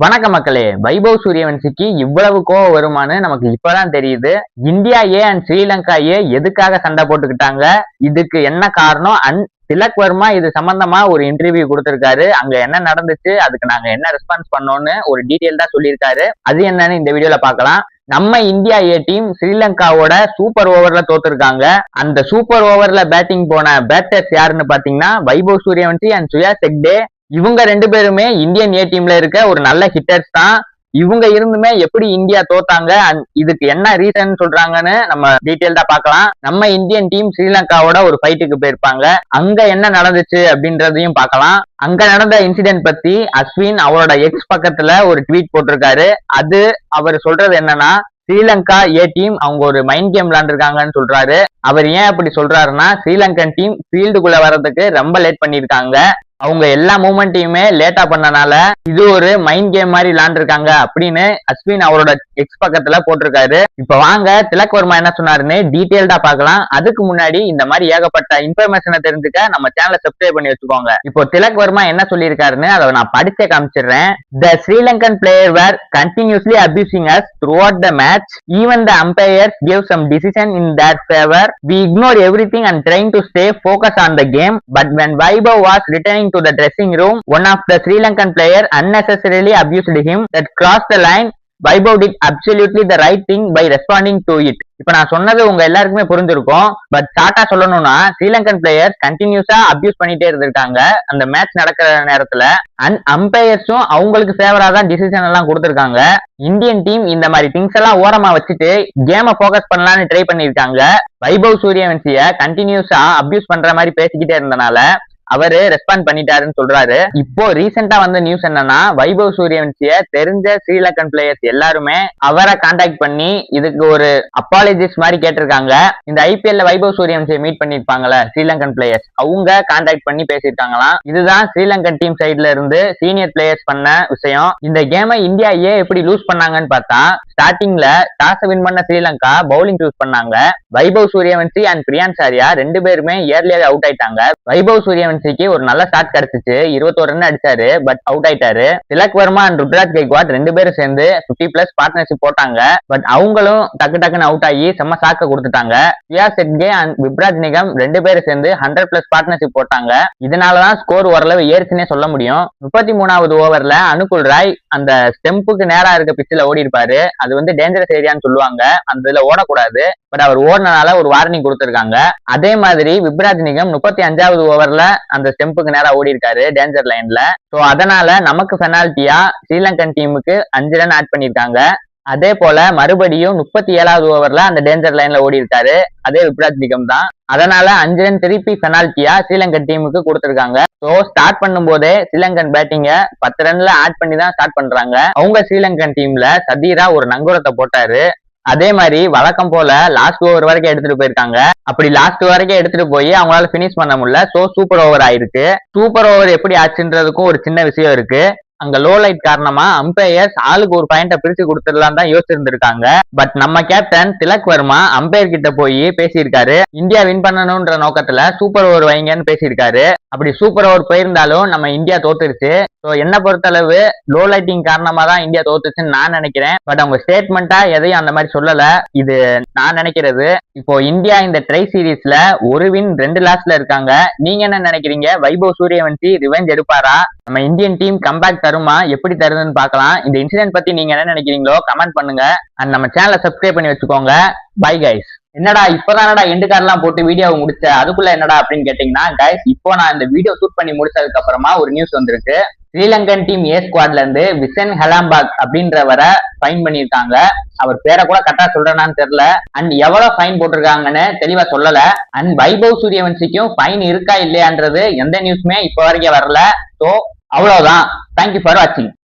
வணக்க மக்களே. வைபவ் சூரியவன்சிக்கு இவ்வளவு கோவம் வருமானு நமக்கு இப்பதான் தெரியுது. இந்தியா ஏ அண்ட் ஸ்ரீலங்கா ஏ எதுக்காக சண்டை போட்டுக்கிட்டாங்க, இதுக்கு என்ன காரணம், அண்ட் திலக் வர்மா இது சம்பந்தமா ஒரு இன்டர்வியூ கொடுத்திருக்காரு. அங்க என்ன நடந்துச்சு, அதுக்கு நாங்க என்ன ரெஸ்பான்ஸ் பண்ணோம்னு ஒரு டீடைல் தான் சொல்லியிருக்காரு. அது என்னன்னு இந்த வீடியோல பார்க்கலாம். நம்ம இந்தியா ஏ டீம் ஸ்ரீலங்காவோட சூப்பர் ஓவர்ல தோத்துருக்காங்க. அந்த சூப்பர் ஓவர்ல பேட்டிங் போன பேட்டர்ஸ் யாருன்னு பாத்தீங்கன்னா வைபவ் சூரியவன்சி அண்ட் சுயாஸ் ஹெக்டே. இவங்க ரெண்டு பேருமே இந்தியன் ஏ டீம்ல இருக்க ஒரு நல்ல ஹிட்டர்ஸ் தான். இவங்க இருந்துமே எப்படி இந்தியா தோத்தாங்க, இதுக்கு என்ன ரீசன் சொல்றாங்கன்னு நம்ம டீடைல்டா பார்க்கலாம். நம்ம இந்தியன் டீம் ஸ்ரீலங்காவோட ஒரு ஃபைட்டுக்கு போயிருப்பாங்க. அங்க என்ன நடந்துச்சு அப்படின்றதையும் பார்க்கலாம். அங்க நடந்த இன்சிடென்ட் பத்தி அஸ்வின் அவரோட எக்ஸ் பக்கத்துல ஒரு ட்வீட் போட்டிருக்காரு. அது அவர் சொல்றது என்னன்னா, ஸ்ரீலங்கா ஏ டீம் அவங்க ஒரு மைண்ட் கேம் விளையாண்டுருக்காங்கன்னு சொல்றாரு. அவர் ஏன் அப்படி சொல்றாருன்னா, ஸ்ரீலங்கன் டீம் ஃபீல்டுக்குள்ள வர்றதுக்கு ரொம்ப லேட் பண்ணிருக்காங்க. அவங்க எல்லா மூமெண்ட்டையுமே லேட்டா பண்ணனால இது ஒரு மைண்ட் கேம் மாதிரி விளையாண்டுருக்காங்க அப்படின்னு அஸ்வின் அவரோட எக்ஸ் பக்கத்துல போட்டிருக்காரு. இப்ப வாங்க திலக் வர்மா என்ன சொன்னாருன்னு டீடைல்டா பார்க்கலாம். அதுக்கு முன்னாடி இந்த மாதிரி ஏகப்பட்ட இன்ஃபர்மேஷனை தெரிஞ்சுக்க நம்ம சேனலை சப்ஸ்கிரைப் பண்ணி வச்சுக்கோங்க. இப்போ திலக் வர்மா என்ன சொல்லியிருக்காருன்னு அதை நான் படிச்சே காமிச்சிடுறேன். The Sri Lankan player were continuously abusing us throughout the match. Even the umpires gave some decision in their favor. We ignored everything and trying to stay focused on the game. But when Vaibhav was returning to the dressing room, one of the Sri Lankan player unnecessarily abused him. That crossed the line. Vaibhav did absolutely the right thing by responding to it. இப்ப நான் சொன்னது உங்க எல்லாருக்குமே புரிஞ்சிருக்கும். But ஷார்ட்டா சொல்லணும்னா, Sri Lankan players கண்டினியூஸா abuse பண்ணிட்டே இருந்திருக்காங்க அந்த மேட்ச் நடக்கிற நேரத்துல. அண்ட் அம்பையர்ஸும் அவங்களுக்கு ஃபேவரா தான் டிசிஷன் எல்லாம் கொடுத்திருக்காங்க. இந்தியன் டீம் இந்த மாதிரி திங்ஸ் எல்லாம் ஓரமா வச்சுட்டு கேமை போக்கஸ் பண்ணலாம்னு ட்ரை பண்ணிருக்காங்க. வைபவ் சூரியவன்சிய கண்டினியூஸா அபியூஸ் பண்ற மாதிரி பேசிக்கிட்டே இருந்தனால அவரு ரெஸ்பாண்ட் பண்ணிட்டாருன்னு சொல்றாரு. இப்போ ரீசெண்டா வந்த நியூஸ் என்னன்னா, வைபவ் சூரியவன்சிய தெரிஞ்ச ஸ்ரீலங்கன் பிளேயர்ஸ் எல்லாருமே அவரை கான்டாக்ட் பண்ணி இதுக்கு ஒரு அப்பாலஜிஸ் மாதிரி கேட்டிருக்காங்க. இந்த ஐபிஎல்ல வைபவ் சூரியவன்சியை மீட் பண்ணிருப்பாங்கல்ல ஸ்ரீலங்கன் பிளேயர்ஸ், அவங்க கான்டாக்ட் பண்ணி பேசியிருக்காங்களாம். இதுதான் ஸ்ரீலங்கன் டீம் சைட்ல இருந்து சீனியர் பிளேயர்ஸ் பண்ண விஷயம். இந்த கேமை இந்தியா ஏன் எப்படி லூஸ் பண்ணாங்கன்னு பார்த்தா, ஸ்டார்டிங்ல டாஸ் வின் பண்ண ஸ்ரீலங்கா பவுலிங் சூஸ் பண்ணாங்க. வைபவ் சூரியவன்சி அண்ட் பிரியான்ஸ் ஆர்யா ரெண்டு பேருமே இயர்லியாக அவுட் ஆயிட்டாங்க. வைபவ் சூரியவன்சிக்கு ஒரு நல்ல ஸ்டார்ட் கிடைச்சிச்சு, 21 ரன் அடிச்சாரு, பட் அவுட் ஆயிட்டாரு. திலக் வர்மா அண்ட் ருத்ராஜ் கெய்க்வாட் ரெண்டு பேரும் சேர்ந்து 50+ பார்ட்னர்ஷிப் போட்டாங்க. பட் அவங்களும் டக்குன்னு அவுட் ஆகி செம்ம சாக்க கொடுத்துட்டாங்க. சுயாஸ் ஹெக்டே அண்ட் விப்ராஜ் நிகம் ரெண்டு பேரும் சேர்ந்து 100+ பார்ட்னர்ஷிப் போட்டாங்க. இதனாலதான் ஸ்கோர் ஓரளவு ஏறுச்சுன்னே சொல்ல முடியும். 33வது ஓவர்ல அனுகுல் ராய் அந்த ஸ்டெம்புக்கு நேரா இருக்க பிச்சில் ஓடி இருப்பாரு. அது வந்து டேஞ்சரஸ் ஏரியான்னு சொல்லுவாங்க, அந்த இதுல ஓடக்கூடாது. பட் அவர் ஓடினால ஒரு வார்னிங் கொடுத்திருக்காங்க. அதே மாதிரி விப்ராஜ் நிகம் 35வது ஓவர்ல அந்த ஸ்டெம்புக்கு நேரா ஓடி இருக்காரு டேஞ்சர் லைன்ல. சோ அதனால நமக்கு பெனால்ட்டியா ஸ்ரீலங்கன் டீமுக்கு 5 ரன் ஆட் பண்ணிருக்காங்க. அதே போல மறுபடியும் 37வது ஓவர்ல அந்த டேஞ்சர் லைன்ல ஓடி இருக்காரு அதே விப்ராஜ் நிகம் தான். அதனால 5 ரன் திருப்பி பெனால்ட்டியா ஸ்ரீலங்கன் டீமுக்கு கொடுத்திருக்காங்க. சோ ஸ்டார்ட் பண்ணும் போதே ஸ்ரீலங்கன் பேட்டிங்க 10 ரன்ல ஆட் பண்ணி தான் ஸ்டார்ட் பண்றாங்க. அவங்க ஸ்ரீலங்கன் டீம்ல சதீரா ஒரு நங்குரத்தை போட்டாரு. அதே மாதிரி வழக்கம் போல லாஸ்ட் ஓவர் வரைக்கும் எடுத்துட்டு போயிருக்காங்க. அப்படி லாஸ்ட் வரைக்கும் எடுத்துட்டு போய் அவங்களால பினிஷ் பண்ண முடியல. சோ சூப்பர் ஓவர் ஆயிருக்கு. சூப்பர் ஓவர் எப்படி ஆச்சுன்றதுக்கும் ஒரு சின்ன விஷயம் இருக்கு. அங்க லோ லைட் காரணமா அம்பையர்ஸ் ஆளுக்கு ஒரு பாயிண்ட பிரிச்சு கொடுத்துடலாம் தான் யோசிச்சிருந்திருக்காங்க. பட் நம்ம கேப்டன் திலக் வர்மா அம்பையர் கிட்ட போய் பேசியிருக்காரு. இந்தியா வின் பண்ணணும்ன்ற நோக்கத்துல சூப்பர் ஓவர் வைங்கன்னு பேசியிருக்காரு. அப்படி சூப்பர் ஓவர் போயிருந்தாலும் நம்ம இந்தியா தோத்துருச்சு. ஸோ என்ன பொறுத்தளவு லோ லைட்டிங் காரணமா தான் இந்தியா தோத்துச்சுன்னு நான் நினைக்கிறேன். பட் அவங்க ஸ்டேட்மெண்டா எதையும் அந்த மாதிரி சொல்லல. இது நான் நினைக்கிறது. இப்போ இந்தியா இந்த ட்ரை சீரீஸ்ல ஒரு வின் 2 லாஸ்ல இருக்காங்க. நீங்க என்ன நினைக்கிறீங்க? வைபவ் சூரியவன்சி ரிவெஞ்ச் எடுப்பாரா? நம்ம இந்தியன் டீம் கம்பேக் தருமா? எப்படி தருதுன்னு பார்க்கலாம். இந்த இன்சிடென்ட் பத்தி நீங்க என்ன நினைக்கிறீங்களோ கமெண்ட் பண்ணுங்க. அண்ட் நம்ம சேனலை சப்ஸ்கிரைப் பண்ணி வச்சுக்கோங்க. Bye guys. என்னடா இப்பதானடா எண்டு கார்டெல்லாம் போட்டு வீடியோவை முடிச்ச, அதுக்குள்ள என்னடா அப்படின்னு கேட்டீங்கன்னா, கைஸ் இப்போ நான் இந்த வீடியோ ஷூட் பண்ணி முடிச்சதுக்கு அப்புறமா ஒரு நியூஸ் வந்திருக்கு. ஸ்ரீலங்கன் டீம் ஏ ஸ்குவாட்ல இருந்து விசன் ஹெலாம்பாக் அப்படின்றவரை ஃபைன் பண்ணிருக்காங்க. அவர் பேரை கூட கரெக்டா சொல்றேனான்னு தெரியல. அண்ட் எவ்வளவு ஃபைன் போட்டிருக்காங்கன்னு தெளிவா சொல்லல. அண்ட் வைபவ் சூரியவன்சிக்கும் ஃபைன் இருக்கா இல்லையான்றது எந்த நியூஸுமே இப்போ வரைக்கும் வரல. சோ அவ்வளவுதான். தேங்க்யூ ஃபார் வாட்சிங்.